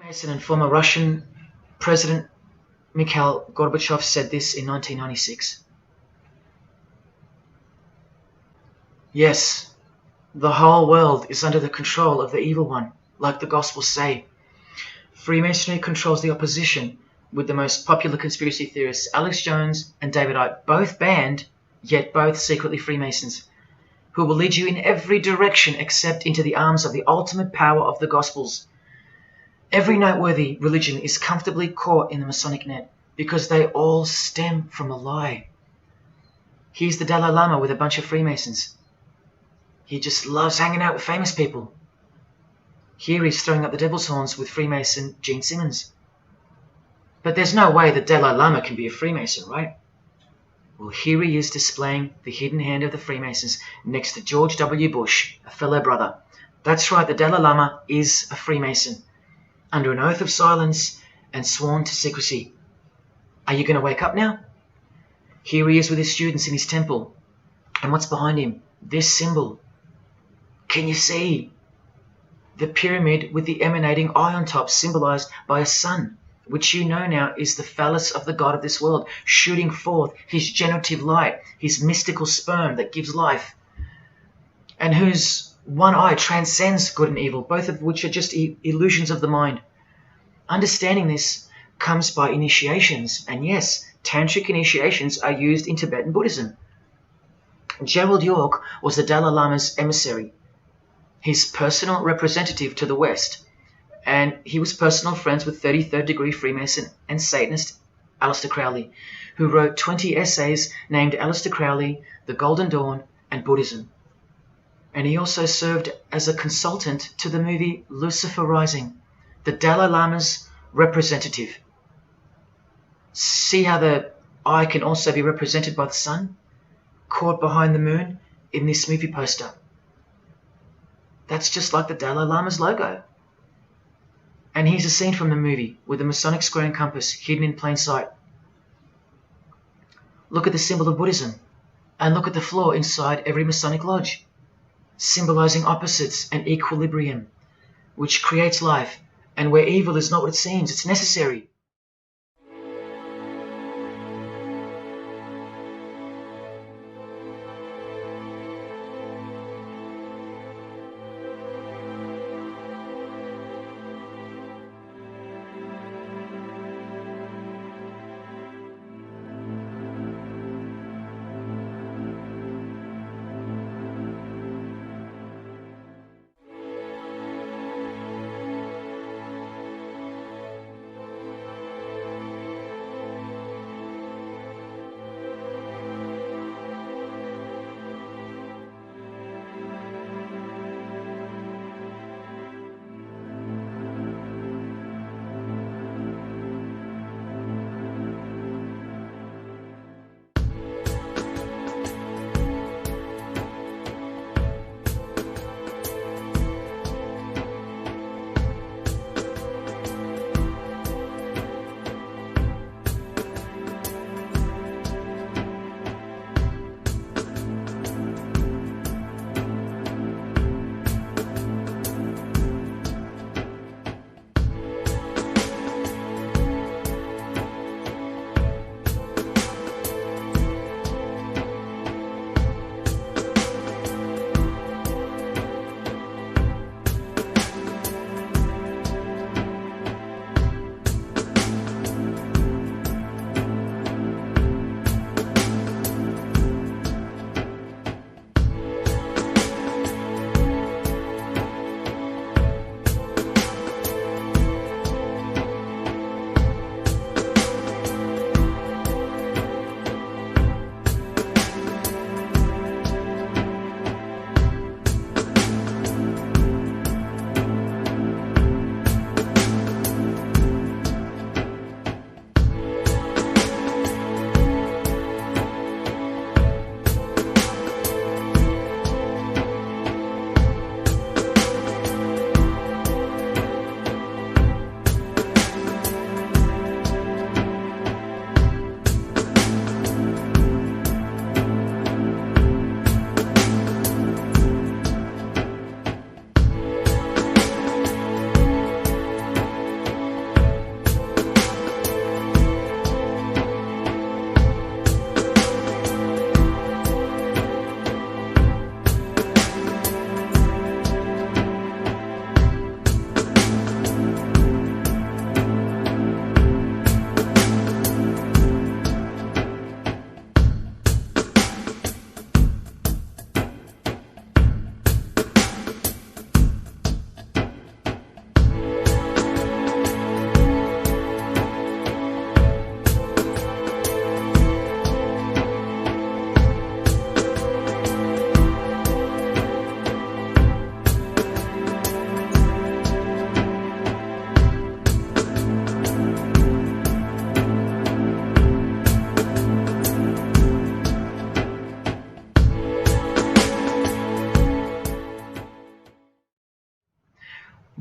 Freemason and former Russian President Mikhail Gorbachev said this in 1996. Yes, the whole world is under the control of the evil one, like the Gospels say. Freemasonry controls the opposition, with the most popular conspiracy theorists Alex Jones and David Icke both banned, yet both secretly Freemasons, who will lead you in every direction except into the arms of the ultimate power of the Gospels. Every noteworthy religion is comfortably caught in the Masonic net because they all stem from a lie. Here's the Dalai Lama with a bunch of Freemasons. He just loves hanging out with famous people. Here he's throwing up the devil's horns with Freemason Gene Simmons. But there's no way the Dalai Lama can be a Freemason, right? Well, here he is displaying the hidden hand of the Freemasons next to George W. Bush, a fellow brother. That's right, the Dalai Lama is a Freemason, under an oath of silence and sworn to secrecy. Are you going to wake up now? Here he is with his students in his temple. And what's behind him? This symbol. Can you see? The pyramid with the emanating eye on top, symbolized by a sun, which you know now is the phallus of the god of this world, shooting forth his generative light, his mystical sperm that gives life, and whose one eye transcends good and evil, both of which are just illusions of the mind. Understanding this comes by initiations, and yes, tantric initiations are used in Tibetan Buddhism. Gerald York was the Dalai Lama's emissary, his personal representative to the West, and he was personal friends with 33rd degree Freemason and Satanist Aleister Crowley, who wrote 20 essays named Aleister Crowley, The Golden Dawn, and Buddhism. And he also served as a consultant to the movie Lucifer Rising, the Dalai Lama's representative. See how the eye can also be represented by the sun, caught behind the moon in this movie poster. That's just like the Dalai Lama's logo. And here's a scene from the movie with the Masonic square and compass hidden in plain sight. Look at the symbol of Buddhism, and look at the floor inside every Masonic lodge, symbolizing opposites and equilibrium, which creates life, and where evil is not what it seems, it's necessary.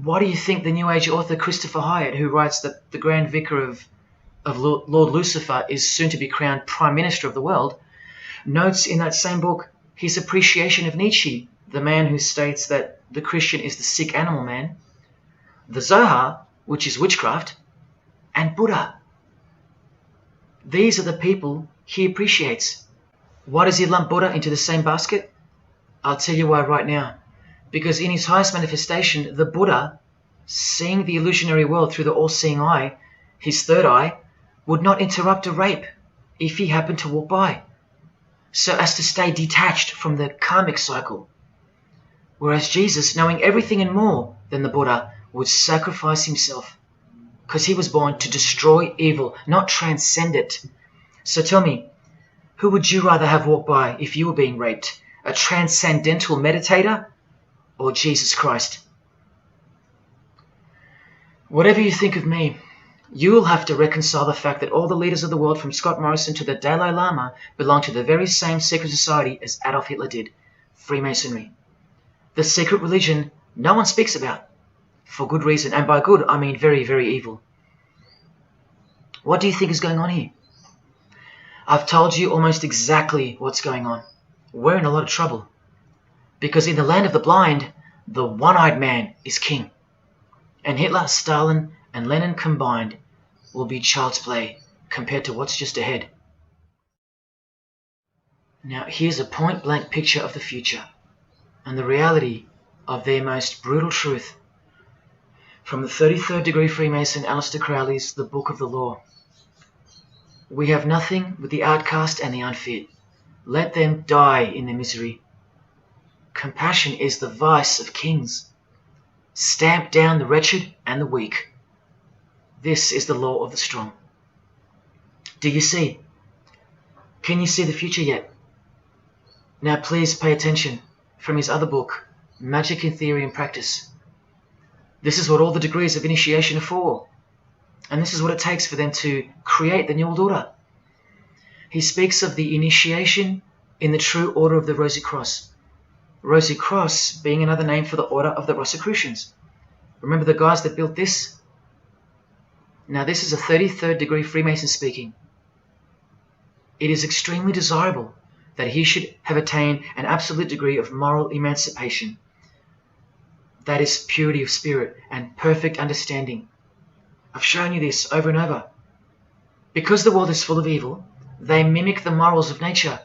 Why do you think the New Age author Christopher Hyatt, who writes that the Grand Vicar of Lord Lucifer is soon to be crowned Prime Minister of the world, notes in that same book his appreciation of Nietzsche, the man who states that the Christian is the sick animal man, the Zohar, which is witchcraft, and Buddha. These are the people he appreciates. Why does he lump Buddha into the same basket? I'll tell you why right now. Because in his highest manifestation, the Buddha, seeing the illusionary world through the all-seeing eye, his third eye, would not interrupt a rape if he happened to walk by, so as to stay detached from the karmic cycle. Whereas Jesus, knowing everything and more than the Buddha, would sacrifice himself, because he was born to destroy evil, not transcend it. So tell me, who would you rather have walk by if you were being raped? A transcendental meditator or Jesus Christ? Whatever you think of me, you'll have to reconcile the fact that all the leaders of the world, from Scott Morrison to the Dalai Lama, belong to the very same secret society as Adolf Hitler did, Freemasonry. The secret religion no one speaks about, for good reason, and by good I mean very, very evil. What do you think is going on here? I've told you almost exactly what's going on. We're in a lot of trouble. Because in the land of the blind, the one-eyed man is king. And Hitler, Stalin, and Lenin combined will be child's play compared to what's just ahead. Now here's a point-blank picture of the future and the reality of their most brutal truth from the 33rd degree Freemason Aleister Crowley's The Book of the Law. We have nothing but the outcast and the unfit. Let them die in their misery. Compassion is the vice of kings. Stamp down the wretched and the weak. This is the law of the strong. Do you see? Can you see the future yet? Now please pay attention from his other book, Magic in Theory and Practice. This is what all the degrees of initiation are for. And this is what it takes for them to create the New World Order. He speaks of the initiation in the true order of the Rosy Cross. Rosy Cross being another name for the Order of the Rosicrucians. Remember the guys that built this? Now this is a 33rd degree Freemason speaking. It is extremely desirable that he should have attained an absolute degree of moral emancipation. That is purity of spirit and perfect understanding. I've shown you this over and over. Because the world is full of evil, they mimic the morals of nature,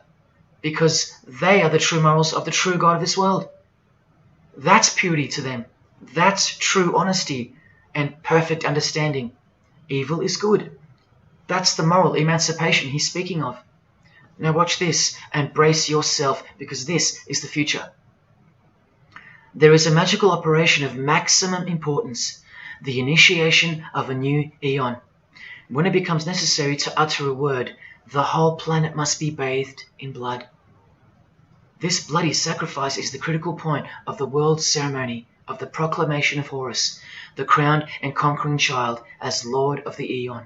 because they are the true morals of the true God of this world. That's purity to them. That's true honesty and perfect understanding. Evil is good. That's the moral emancipation he's speaking of. Now watch this and brace yourself, because this is the future. There is a magical operation of maximum importance, the initiation of a new eon. When it becomes necessary to utter a word, the whole planet must be bathed in blood. This bloody sacrifice is the critical point of the world ceremony of the proclamation of Horus, the crowned and conquering child, as Lord of the Eon.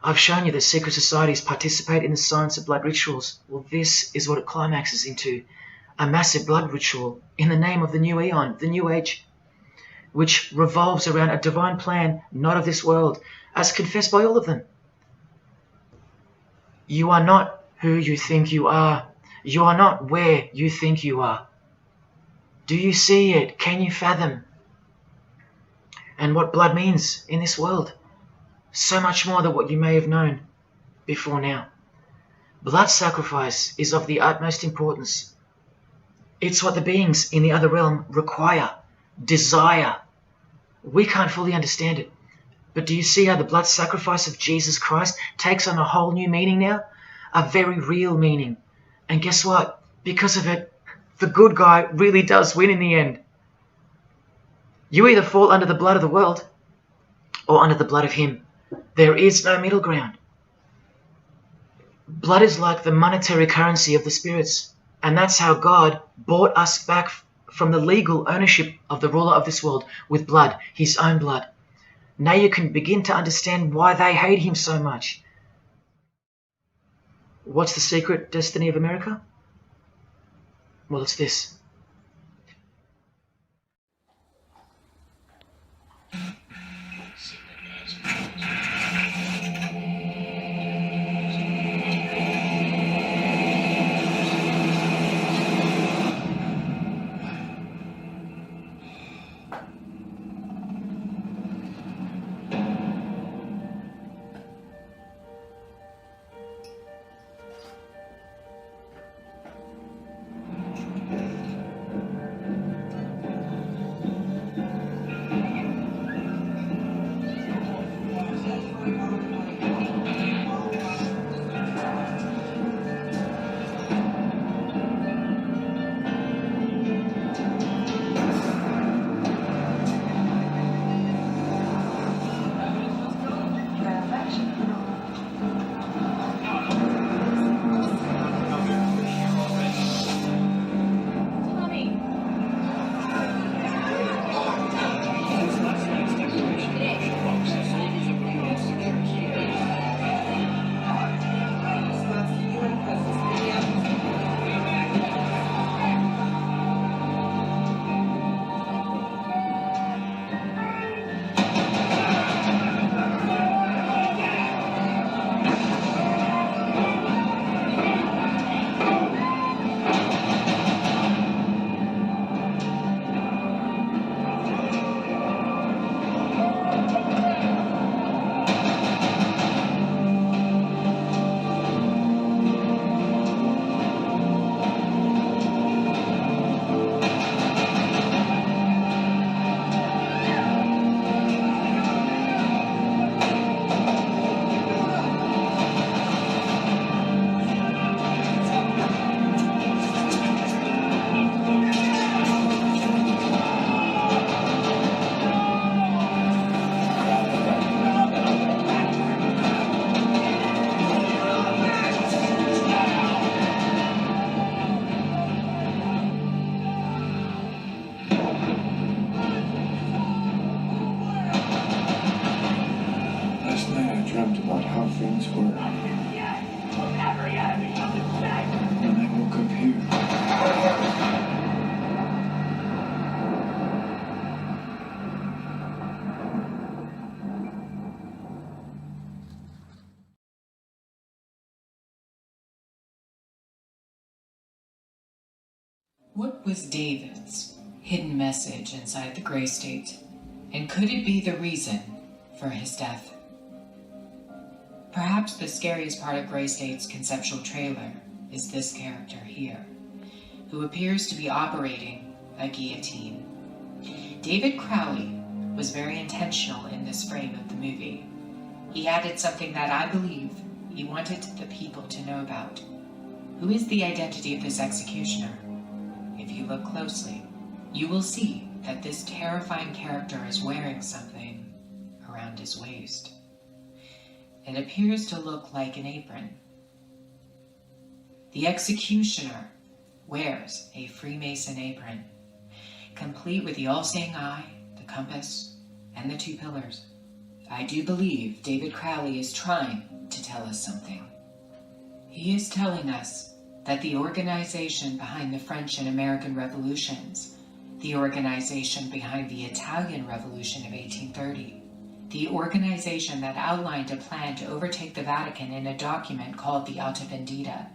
I've shown you that secret societies participate in the science of blood rituals. Well, this is what it climaxes into, a massive blood ritual in the name of the new Eon, the New Age, which revolves around a divine plan not of this world, as confessed by all of them. You are not who you think you are. You are not where you think you are. Do you see it? Can you fathom? And what blood means in this world? So much more than what you may have known before now. Blood sacrifice is of the utmost importance. It's what the beings in the other realm require, desire. We can't fully understand it. But do you see how the blood sacrifice of Jesus Christ takes on a whole new meaning now? A very real meaning. And guess what? Because of it, the good guy really does win in the end. You either fall under the blood of the world or under the blood of him. There is no middle ground. Blood is like the monetary currency of the spirits. And that's how God bought us back from the legal ownership of the ruler of this world with blood, his own blood. Now you can begin to understand why they hate him so much. What's the secret destiny of America? Well, it's this. things were. When I woke up here. What was David's hidden message inside the Grey State, and could it be the reason for his death? Perhaps the scariest part of Grey State's conceptual trailer is this character here, who appears to be operating a guillotine. David Crowley was very intentional in this frame of the movie. He added something that I believe he wanted the people to know about. Who is the identity of this executioner? If you look closely, you will see that this terrifying character is wearing something around his waist. It appears to look like an apron. The executioner wears a Freemason apron, complete with the all-seeing eye, the compass, and the two pillars. I do believe David Crowley is trying to tell us something. He is telling us that the organization behind the French and American revolutions, the organization behind the Italian Revolution of 1830, the organization that outlined a plan to overtake the Vatican in a document called the Alta Vendita,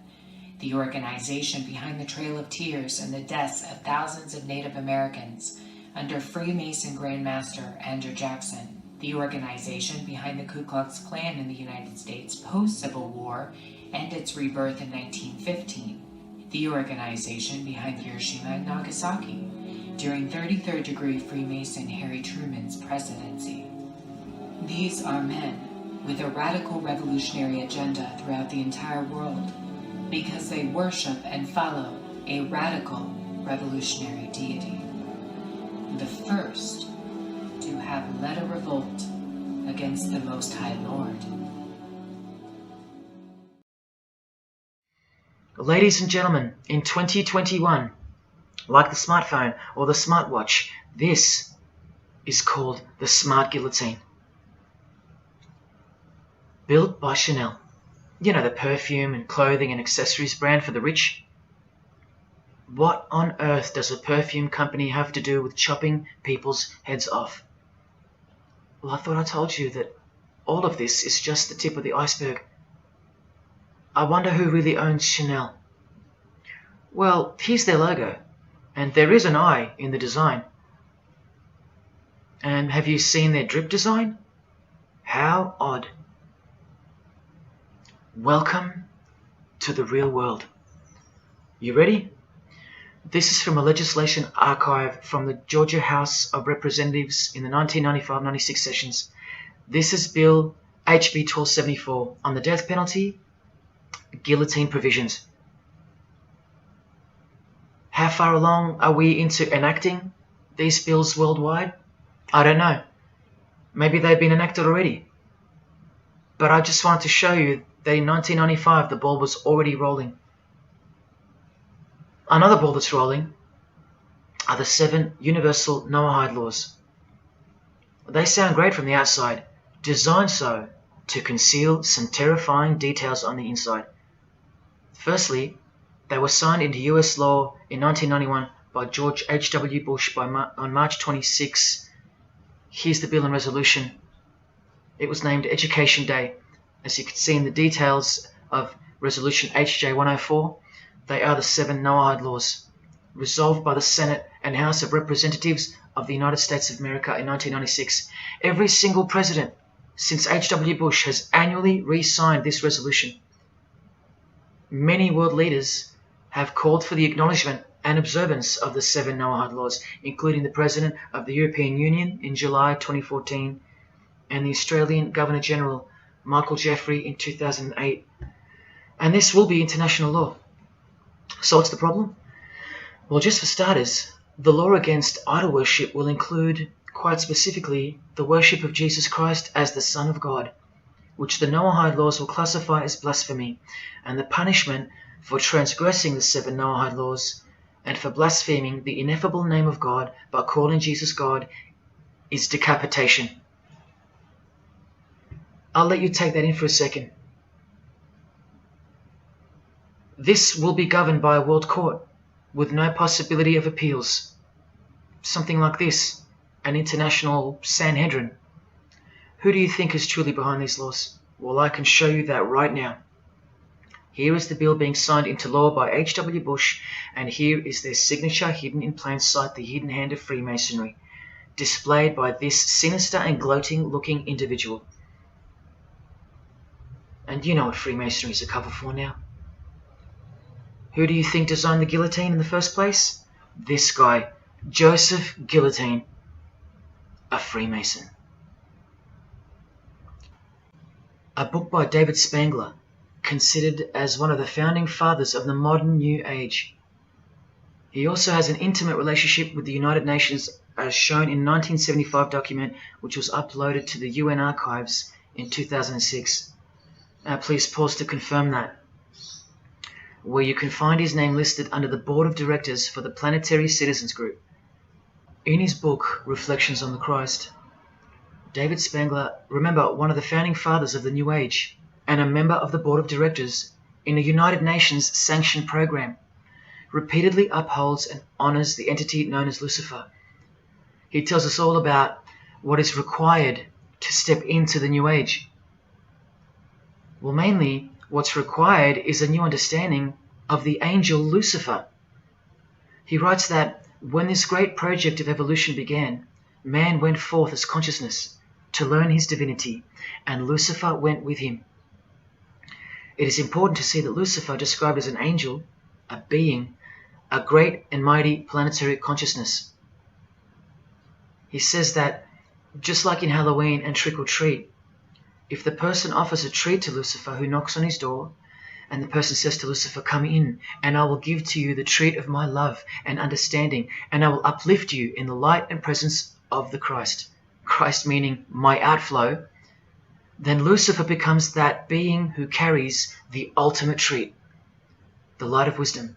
the organization behind the Trail of Tears and the deaths of thousands of Native Americans under Freemason Grand Master Andrew Jackson, the organization behind the Ku Klux Klan in the United States post-Civil War and its rebirth in 1915, the organization behind Hiroshima and Nagasaki during 33rd degree Freemason Harry Truman's presidency. These are men with a radical revolutionary agenda throughout the entire world because they worship and follow a radical revolutionary deity. The first to have led a revolt against the Most High Lord. Ladies and gentlemen, in 2021, like the smartphone or the smartwatch, this is called the Smart Guillotine. Built by Chanel. You know, the perfume and clothing and accessories brand for the rich. What on earth does a perfume company have to do with chopping people's heads off? Well, I thought I told you that all of this is just the tip of the iceberg. I wonder who really owns Chanel. Well, here's their logo, and there is an eye in the design. And have you seen their drip design? How odd. Welcome to the real world. You ready? This is from a legislation archive from the Georgia House of Representatives in the 1995-96 sessions. This is Bill HB 1274 on the death penalty, guillotine provisions. How far along are we into enacting these bills worldwide? I don't know. Maybe they've been enacted already. But I just wanted to show you that in 1995 the ball was already rolling. Another ball that's rolling are the 7 universal Noahide laws. They sound great from the outside, designed so to conceal some terrifying details on the inside. Firstly, they were signed into US law in 1991 by George H.W. Bush on March 26. Here's the bill and resolution. It was named Education Day. As you can see in the details of Resolution HJ 104, they are the 7 Noahide laws, resolved by the Senate and House of Representatives of the United States of America in 1996. Every single president since H.W. Bush has annually re-signed this resolution. Many world leaders have called for the acknowledgement and observance of the 7 Noahide laws, including the President of the European Union in July 2014 and the Australian Governor-General Michael Jeffrey in 2008. And this will be international law. So what's the problem? Well, just for starters, the law against idol worship will include, quite specifically, the worship of Jesus Christ as the Son of God, which the Noahide laws will classify as blasphemy, and the punishment for transgressing the 7 Noahide laws and for blaspheming the ineffable name of God by calling Jesus God is decapitation. I'll let you take that in for a second. This will be governed by a world court with no possibility of appeals. Something like this, an international Sanhedrin. Who do you think is truly behind these laws? Well, I can show you that right now. Here is the bill being signed into law by H.W. Bush, and here is their signature hidden in plain sight, the hidden hand of Freemasonry, displayed by this sinister and gloating-looking individual. And you know what Freemasonry is a cover for now. Who do you think designed the guillotine in the first place? This guy, Joseph Guillotine, a Freemason. A book by David Spangler, considered as one of the founding fathers of the modern New Age. He also has an intimate relationship with the United Nations, as shown in 1975 document, which was uploaded to the UN archives in 2006. Please pause to confirm that, where you can find his name listed under the Board of Directors for the Planetary Citizens Group. In his book, Reflections on the Christ, David Spangler, remember, one of the founding fathers of the New Age, and a member of the Board of Directors in a United Nations sanctioned program, repeatedly upholds and honors the entity known as Lucifer. He tells us all about what is required to step into the New Age. Well, mainly, what's required is a new understanding of the angel Lucifer. He writes that when this great project of evolution began, man went forth as consciousness to learn his divinity, and Lucifer went with him. It is important to see that Lucifer, described as an angel, a being, a great and mighty planetary consciousness. He says that, just like in Halloween and trick or treat, if the person offers a treat to Lucifer who knocks on his door, and the person says to Lucifer, "Come in, and I will give to you the treat of my love and understanding, and I will uplift you in the light and presence of the Christ," Christ meaning my outflow, then Lucifer becomes that being who carries the ultimate treat, the light of wisdom.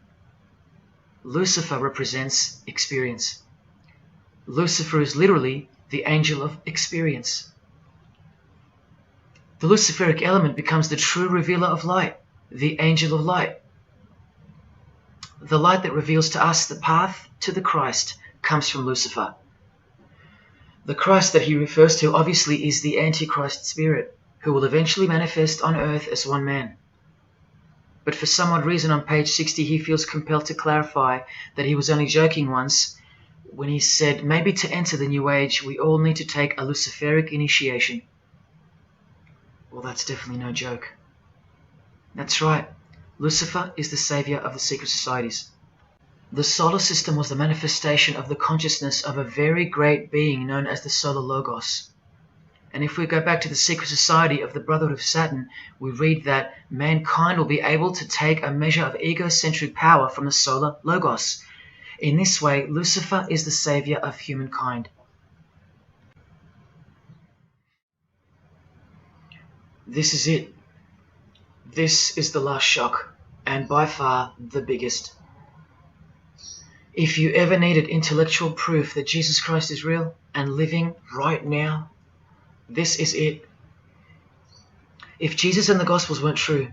Lucifer represents experience. Lucifer is literally the angel of experience. The Luciferic element becomes the true revealer of light, the angel of light. The light that reveals to us the path to the Christ comes from Lucifer. The Christ that he refers to obviously is the Antichrist spirit, who will eventually manifest on earth as one man. But for some odd reason on page 60 he feels compelled to clarify that he was only joking once when he said maybe to enter the New Age we all need to take a Luciferic initiation. Well, that's definitely no joke. That's right, Lucifer is the savior of the secret societies. The solar system was the manifestation of the consciousness of a very great being known as the Solar Logos. And if we go back to the secret society of the Brotherhood of Saturn, we read that mankind will be able to take a measure of egocentric power from the Solar Logos. In this way, Lucifer is the savior of humankind. This is it. This is the last shock, and by far the biggest. If you ever needed intellectual proof that Jesus Christ is real and living right now, this is it. If Jesus and the Gospels weren't true,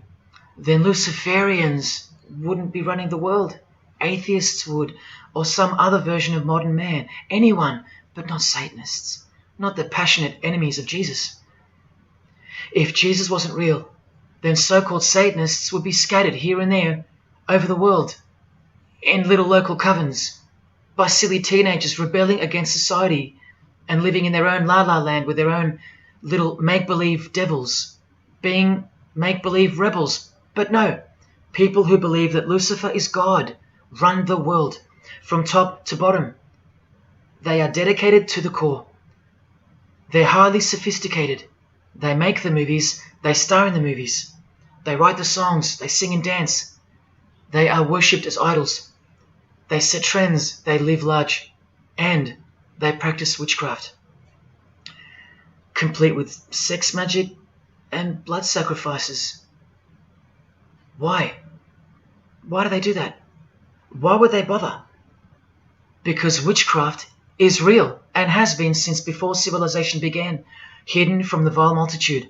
then Luciferians wouldn't be running the world. Atheists would, or some other version of modern man. Anyone, but not Satanists, not the passionate enemies of Jesus. If Jesus wasn't real, then so-called Satanists would be scattered here and there over the world in little local covens by silly teenagers rebelling against society and living in their own la-la land with their own little make-believe devils, being make-believe rebels. But no, people who believe that Lucifer is God run the world from top to bottom. They are dedicated to the core. They're highly sophisticated. They make the movies, they star in the movies. They write the songs, they sing and dance. They are worshipped as idols. They set trends, they live large, and they practice witchcraft, complete with sex magic and blood sacrifices. Why? Why do they do that? Why would they bother? Because witchcraft is real and has been since before civilization began, hidden from the vile multitude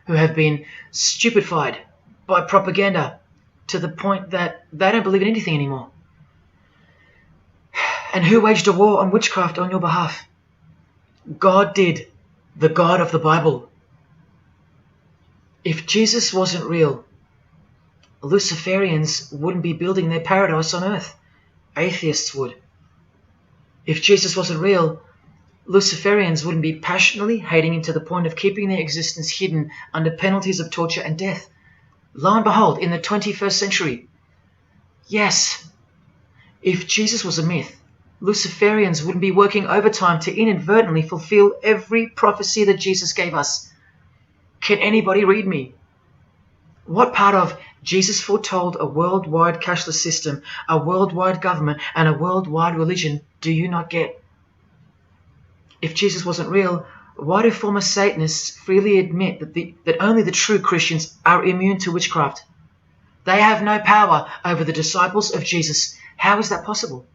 who have been stupefied by propaganda to the point that they don't believe in anything anymore. And who waged a war on witchcraft on your behalf? God did, the God of the Bible. If Jesus wasn't real, Luciferians wouldn't be building their paradise on earth. Atheists would. If Jesus wasn't real, Luciferians wouldn't be passionately hating him to the point of keeping their existence hidden under penalties of torture and death. Lo and behold, in the 21st century. Yes, if Jesus was a myth, Luciferians wouldn't be working overtime to inadvertently fulfill every prophecy that Jesus gave us. Can anybody read me? What part of Jesus foretold a worldwide cashless system, a worldwide government, and a worldwide religion do you not get? If Jesus wasn't real, why do former Satanists freely admit that only the true Christians are immune to witchcraft? They have no power over the disciples of Jesus. How is that possible?